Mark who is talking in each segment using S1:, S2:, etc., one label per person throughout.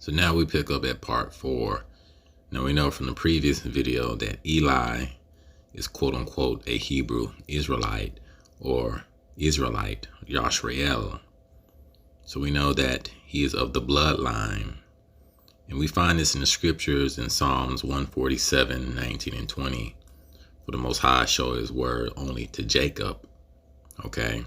S1: So now we pick up at part 4. Now we know from the previous video that Eli is quote unquote a Hebrew Israelite or Israelite, Yashar'EL. So we know that he is of the bloodline. And we find this in the scriptures in Psalms 147, 19 and 20. For the Most High showed his word only to Jacob. Okay.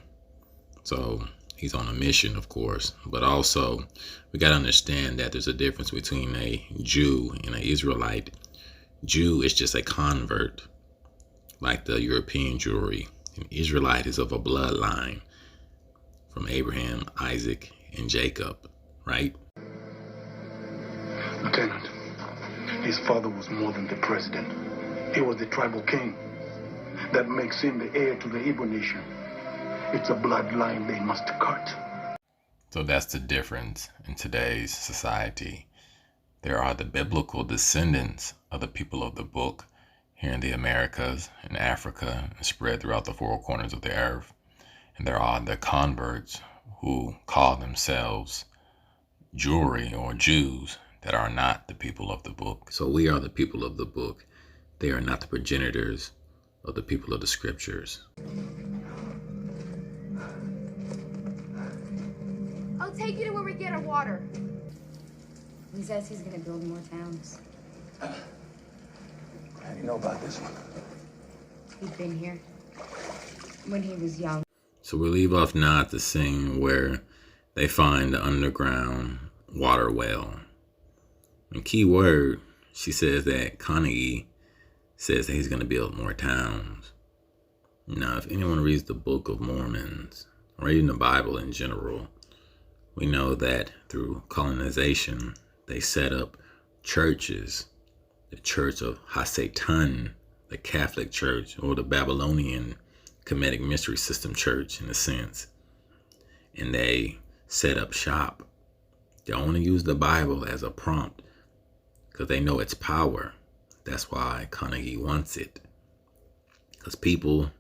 S1: So he's on a mission, of course, but also we got to understand that there's a difference between a Jew and an Israelite. Jew is just a convert, like the European Jewry. An Israelite is of a bloodline from Abraham, Isaac, and Jacob, right?
S2: Lieutenant, his father was more than the president. He was the tribal king. That makes him the heir to the Igbo nation. It's a bloodline they must cut.
S1: So that's the difference in today's society. There are the biblical descendants of the people of the book here in the Americas and Africa and spread throughout the four corners of the earth. And there are the converts who call themselves Jewry or Jews that are not the people of the book. So we are the people of the book. They are not the progenitors of the people of the scriptures.
S3: I'll take you to where we get our water.
S4: He says he's gonna build more towns.
S2: How do you know about this one?
S4: He's been here when he was young.
S1: So we leave off now at the scene where they find the underground water well. And key word, she says that Carnegie says that he's going to build more towns. Now, if anyone reads the Book of Mormons, or even the Bible in general, we know that through colonization, they set up churches. The Church of Hasatan, the Catholic Church, or the Babylonian Kemetic Mystery System Church, in a sense. And they set up shop. They only use the Bible as a prompt because they know its power. That's why Carnegie wants it. Because people,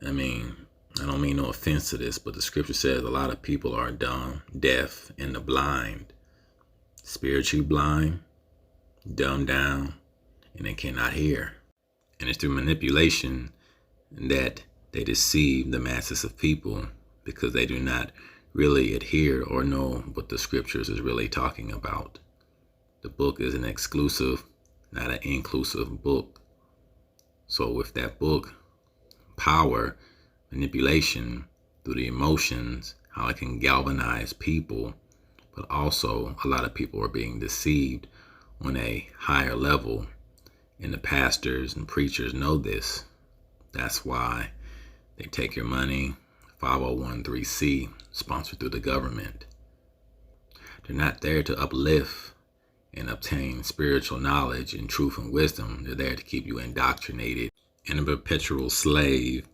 S1: I don't mean no offense to this, but the scripture says a lot of people are dumb, deaf, and the blind. Spiritually blind, dumbed down, and they cannot hear. And it's through manipulation that they deceive the masses of people because they do not really adhere or know what the scriptures is really talking about. The book is an exclusive, not an inclusive book. So with that book, power, manipulation through the emotions, how it can galvanize people, but also a lot of people are being deceived on a higher level. And the pastors and preachers know this. That's why they take your money, 501(c), sponsored through the government. They're not there to uplift and obtain spiritual knowledge and truth and wisdom. They're there to keep you indoctrinated and a perpetual slave,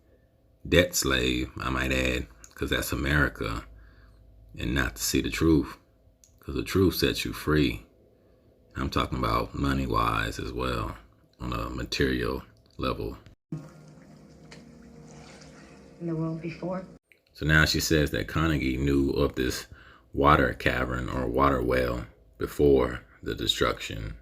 S1: debt slave, I might add, because that's America, and not to see the truth, because the truth sets you free. I'm talking about money-wise as well, on a material level.
S4: In the world before.
S1: So now she says that Carnegie knew of this water cavern or water well before the destruction.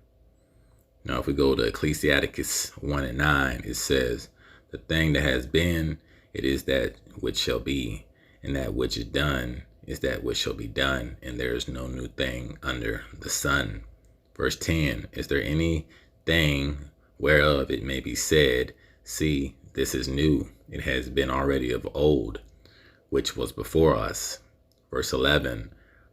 S1: Now, if we go to Ecclesiastes 1 and 9, it says, the thing that has been, it is that which shall be, and that which is done is that which shall be done, and there is no new thing under the sun. Verse 10, is there anything whereof it may be said, see, this is new, it has been already of old, which was before us. Verse 11,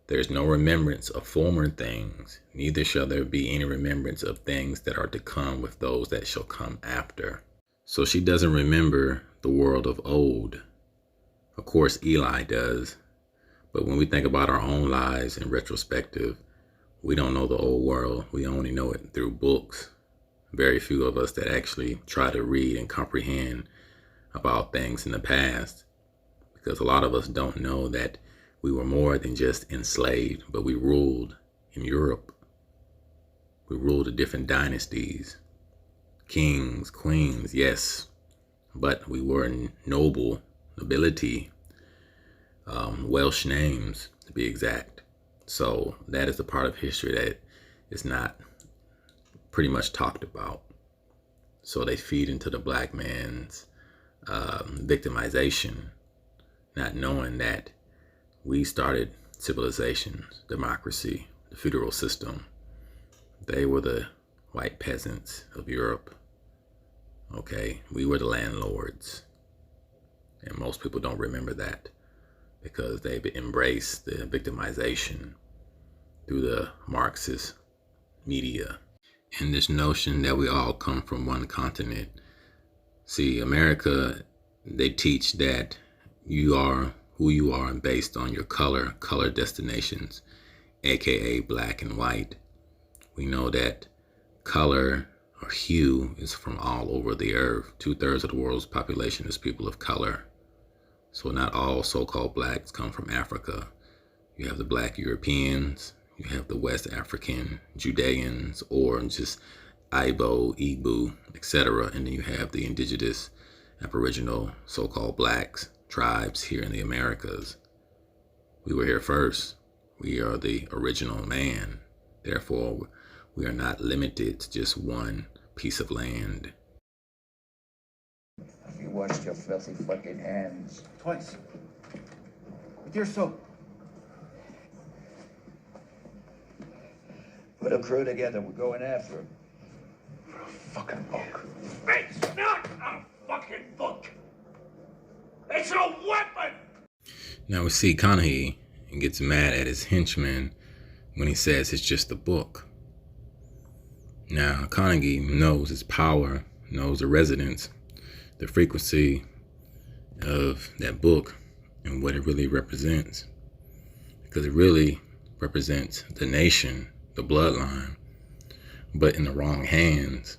S1: there is no remembrance of former things, neither shall there be any remembrance of things that are to come with those that shall come after. So she doesn't remember the world of old. Of course, Eli does. But when we think about our own lives in retrospective, we don't know the old world. We only know it through books. Very few of us that actually try to read and comprehend about things in the past, because a lot of us don't know that we were more than just enslaved, but we ruled in Europe. We ruled the different dynasties, kings, queens, yes, but we were nobility, Welsh names to be exact. So that is a part of history that is not pretty much talked about. So they feed into the black man's victimization, not knowing that we started civilization, democracy, the feudal system. They were the white peasants of Europe. Okay, we were the landlords. And most people don't remember that because they've embraced the victimization through the Marxist media. And this notion that we all come from one continent. See, America, they teach that you are who you are based on your color destinations, aka black and white. We know that color or hue is from all over the earth. 2/3 of the world's population is people of color. So not all so-called blacks come from Africa. You have the black Europeans, you have the West African Judeans, or just Ibo, Igbo, etc. And then you have the indigenous, aboriginal, so-called blacks, tribes here in the Americas. We were here first. We are the original man. Therefore, we are not limited to just one piece of land.
S5: Have you washed your filthy fucking hands?
S6: Twice. With your soap.
S5: Put a crew together. We're going after him.
S2: For a fucking book.
S6: It's not a fucking book. It's a weapon.
S1: Now we see Carnegie gets mad at his henchman when he says it's just a book. Now Carnegie knows his power, knows the resonance, the frequency of that book and what it really represents. Because it really represents the nation, the bloodline. But in the wrong hands,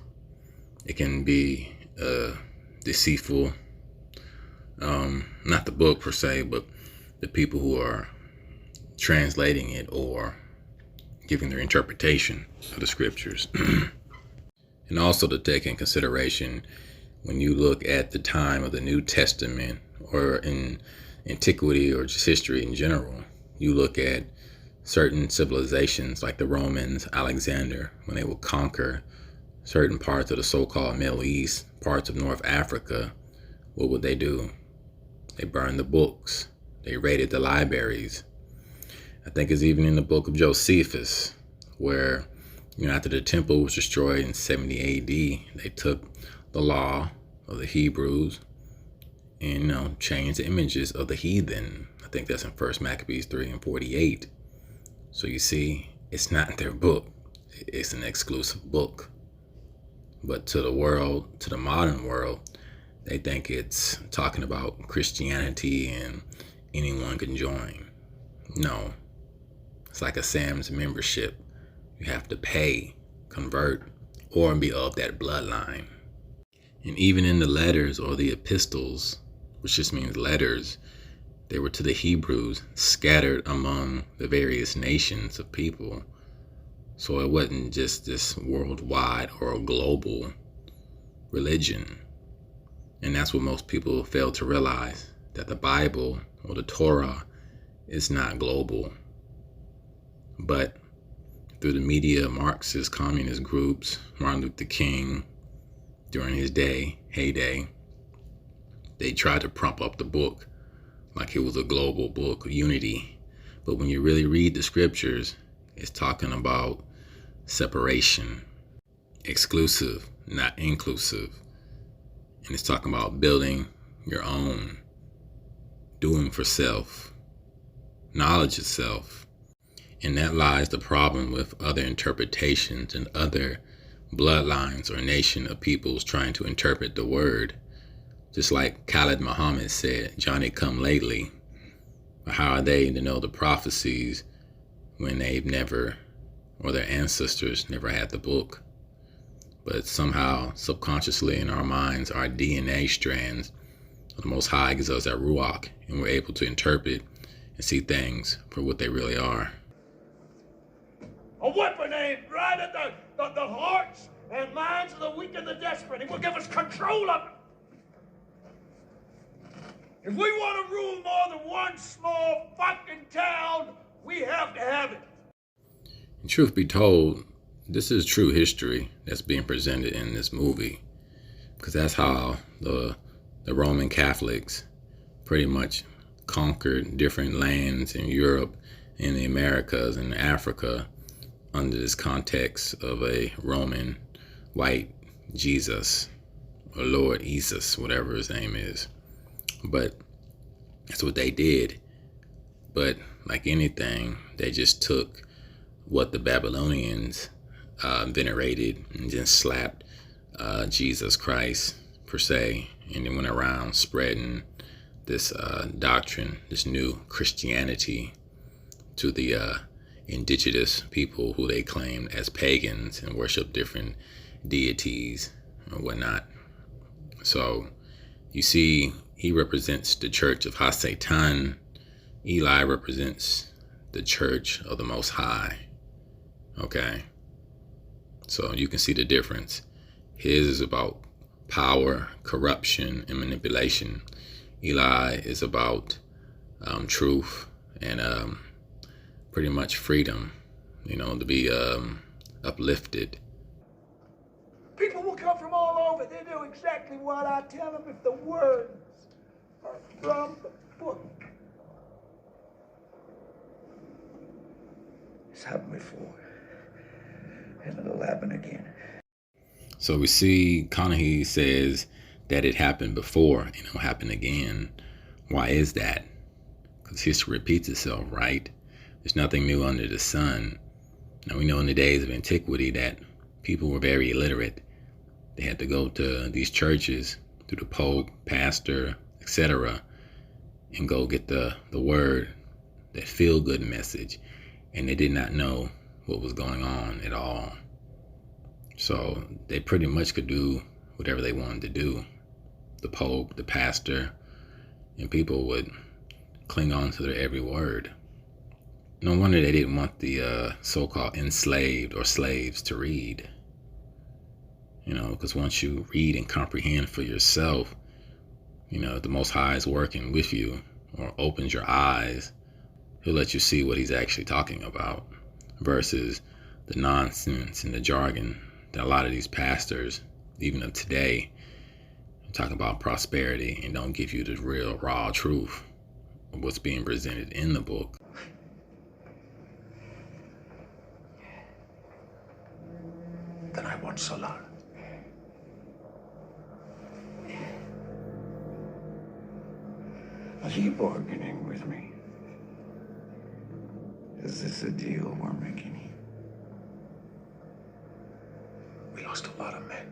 S1: it can be deceitful. Not the book per se, but the people who are translating it or giving their interpretation of the scriptures. And also to take in consideration, when you look at the time of the New Testament or in antiquity or just history in general, you look at certain civilizations like the Romans, Alexander, when they would conquer certain parts of the so-called Middle East, parts of North Africa, what would they do? They burned the books. They raided the libraries. I think it's even in the book of Josephus, where, after the temple was destroyed in 70 AD, they took the law of the Hebrews and, changed the images of the heathen. I think that's in 1 Maccabees 3:48. So you see, it's not their book. It's an exclusive book. But to the world, to the modern world, they think it's talking about Christianity and anyone can join. No. It's like a Sam's membership. You have to pay, convert, or be of that bloodline. And even in the letters or the epistles, which just means letters, they were to the Hebrews scattered among the various nations of people. So it wasn't just this worldwide or a global religion. And that's what most people fail to realize, that the Bible or the Torah is not global. But through the media, Marxist, communist groups, Martin Luther King, during his heyday, they tried to prop up the book like it was a global book of unity. But when you really read the scriptures, it's talking about separation, exclusive, not inclusive. And it's talking about building your own, doing for self, knowledge of self. And that lies the problem with other interpretations and other bloodlines or nation of peoples trying to interpret the word. Just like Khalid Muhammad said, Johnny come lately. But how are they to know the prophecies when they've never, or their ancestors never had the book? But somehow, subconsciously in our minds, our DNA strands of the Most High gives us that ruach, and we're able to interpret and see things for what they really are.
S6: A weapon aimed right at the hearts and minds of the weak and the desperate. It will give us control of it. If we want to rule more than one small fucking town, We have to have it.
S1: And truth be told, this is true history that's being presented in this movie, because that's how the Roman Catholics pretty much conquered different lands in Europe, in the Americas, and Africa under this context of a Roman white Jesus or Lord Jesus, whatever his name is. But that's what they did. But like anything, they just took what the Babylonians venerated and just slapped Jesus Christ per se, and then went around spreading this doctrine, this new Christianity, to the indigenous people who they claimed as pagans and worship different deities or whatnot. So you see, he represents the church of Ha-Satan. Eli represents the church of the Most High. Okay, so you can see the difference. His is about power, corruption, and manipulation. Eli is about truth and pretty much freedom, to be uplifted.
S6: People will come from all over. They do exactly what I tell them if the words are from the book.
S5: It's happened before. And it'll happen again.
S1: So we see Conahee says that it happened before and it'll happen again. Why is that? Because history repeats itself, right? There's nothing new under the sun. Now we know in the days of antiquity that people were very illiterate. They had to go to these churches through the Pope, pastor, etc., and go get the word, that feel-good message. And they did not know what was going on at all. So they pretty much could do whatever they wanted to do. The Pope, the pastor, and people would cling on to their every word. No wonder they didn't want the so-called enslaved or slaves to read. Because once you read and comprehend for yourself, the Most High is working with you or opens your eyes, he'll let you see what he's actually talking about, versus the nonsense and the jargon that a lot of these pastors, even of today, talk about prosperity and don't give you the real raw truth of what's being presented in the book.
S6: Then I want Solara.
S5: Are you bargaining with me? Is this a deal we're making here?
S6: We lost a lot of men.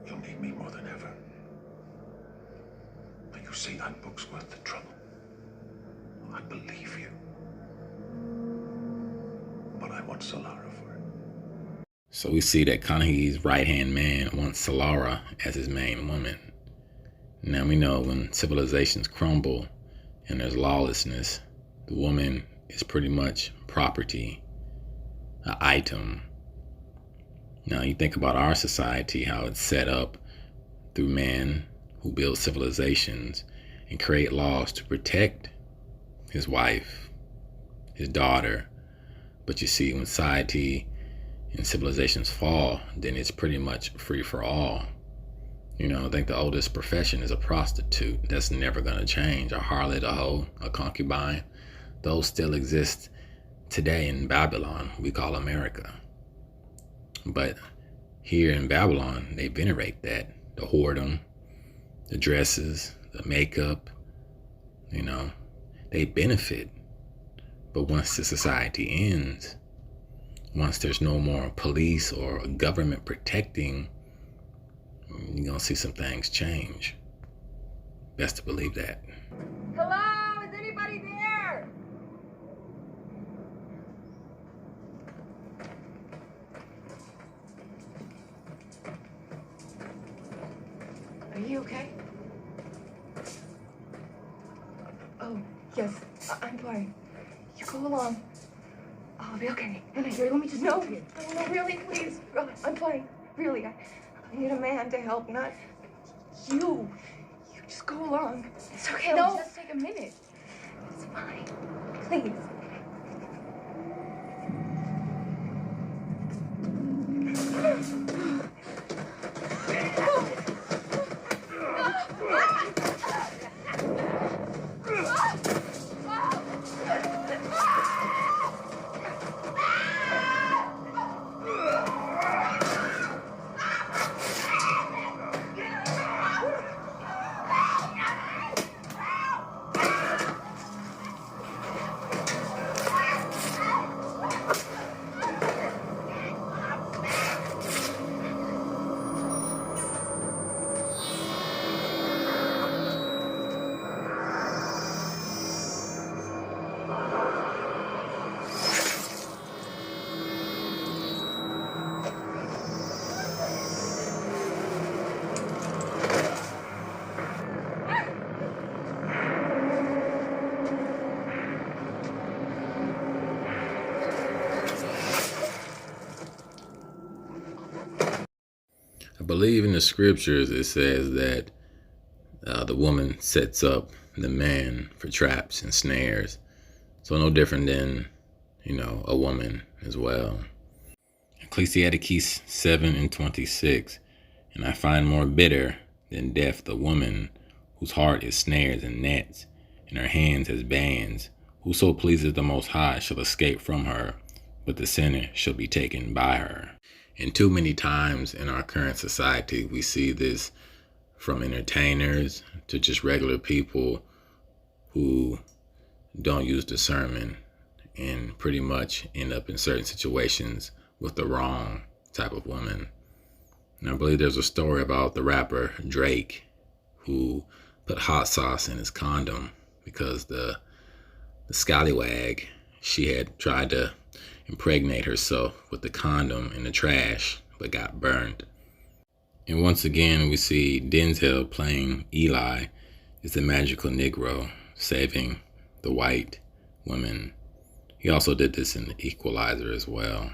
S6: You'll need me more than ever. But you say that book's worth the trouble. I believe you. But I want Solara for it.
S1: So we see that Conahee's right-hand man wants Solara as his main woman. Now we know when civilizations crumble and there's lawlessness, the woman is pretty much property, an item. Now you think about our society, how it's set up through men who build civilizations and create laws to protect his wife, his daughter. But you see, when society and civilizations fall, then it's pretty much free for all. I think the oldest profession is a prostitute. That's never going to change. A harlot, a hoe, a concubine. Those still exist today in Babylon, we call America. But here in Babylon, they venerate that. The whoredom, the dresses, the makeup, they benefit. But once the society ends, once there's no more police or government protecting, you're going to see some things change. Best to believe that.
S3: Hello? Is anybody there? Are you okay? Oh, yes. I'm fine. You go along. I'll be okay. And here, let me just... No, really, please. I'm fine. Really, I need a man to help, not you. You just go along. It's okay. No. It'll just take a minute. It's fine. Please.
S1: I believe in the scriptures it says that the woman sets up the man for traps and snares. So no different than, a woman as well. Ecclesiastes 7:26, and I find more bitter than death the woman whose heart is snares and nets, and her hands as bands. Whoso pleases the Most High shall escape from her, but the sinner shall be taken by her. And too many times in our current society, we see this from entertainers to just regular people who don't use discernment and pretty much end up in certain situations with the wrong type of woman. And I believe there's a story about the rapper Drake who put hot sauce in his condom because the scallywag, she had tried to impregnate herself with the condom in the trash but got burned. And once again, we see Denzel playing Eli as the magical Negro saving the white women. He also did this in The Equalizer as well,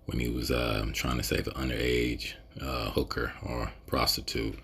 S1: when he was trying to save an underage hooker or prostitute.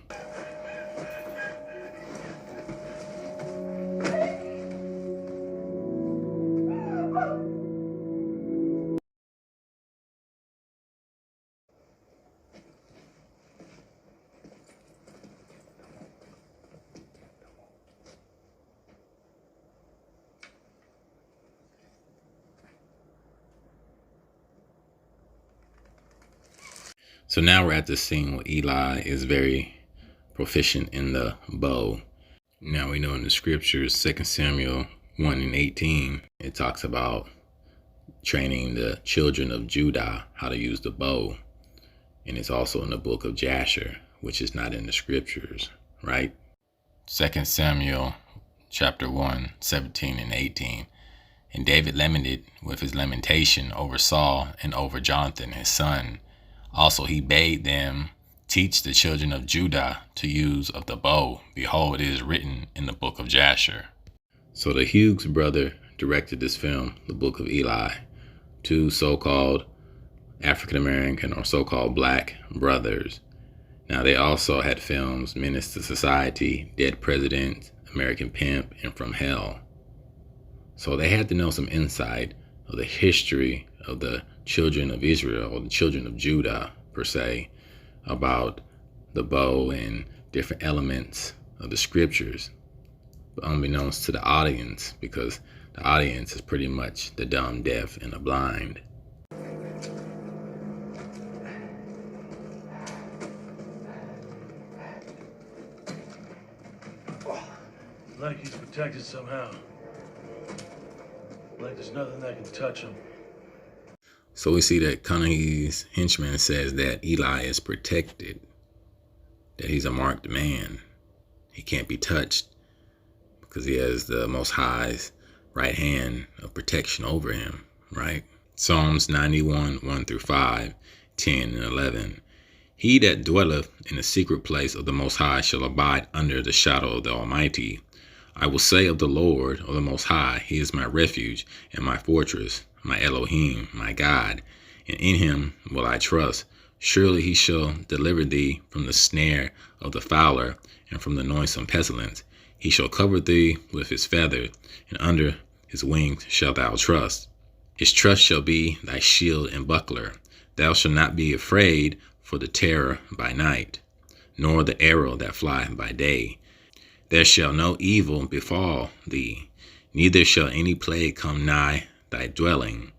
S1: So now we're at the scene where Eli is very proficient in the bow. Now we know in the scriptures, 2 Samuel 1:18, it talks about training the children of Judah how to use the bow. And it's also in the book of Jasher, which is not in the scriptures, right? 2 Samuel chapter 1, 17 and 18. And David lamented with his lamentation over Saul and over Jonathan his son. Also he bade them teach the children of Judah to use of the bow. Behold, it is written in the book of Jasher. So the Hughes brother directed this film, The Book of Eli. Two so-called African-American or so-called black brothers. Now they also had films Menace to Society, Dead President, American Pimp, and From Hell. So they had to know some insight of the history of the children of Israel, or the children of Judah per se, about the bow and different elements of the scriptures. But unbeknownst to the audience, because the audience is pretty much the dumb, deaf, and the blind.
S6: Like he's protected somehow. Like there's nothing that can touch him.
S1: So we see that Cunningham's henchman says that Eli is protected, that he's a marked man. He can't be touched because he has the Most High's right hand of protection over him, right? Psalms 91, 1-5, 10 and 11. He that dwelleth in the secret place of the Most High shall abide under the shadow of the Almighty. I will say of the Lord, of the Most High, he is my refuge and my fortress, my Elohim, my God, and in him will I trust. Surely he shall deliver thee from the snare of the fowler and from the noisome pestilence. He shall cover thee with his feather, and under his wings shalt thou trust. His trust shall be thy shield and buckler. Thou shalt not be afraid for the terror by night, nor the arrow that flieth by day. There shall no evil befall thee, neither shall any plague come nigh thy dwelling.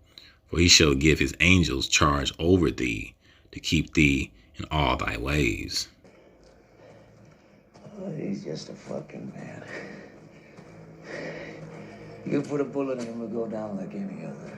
S1: For he shall give his angels charge over thee, to keep thee in all thy ways.
S5: Oh, he's just a fucking man. You put a bullet in him, he'll go down like any other.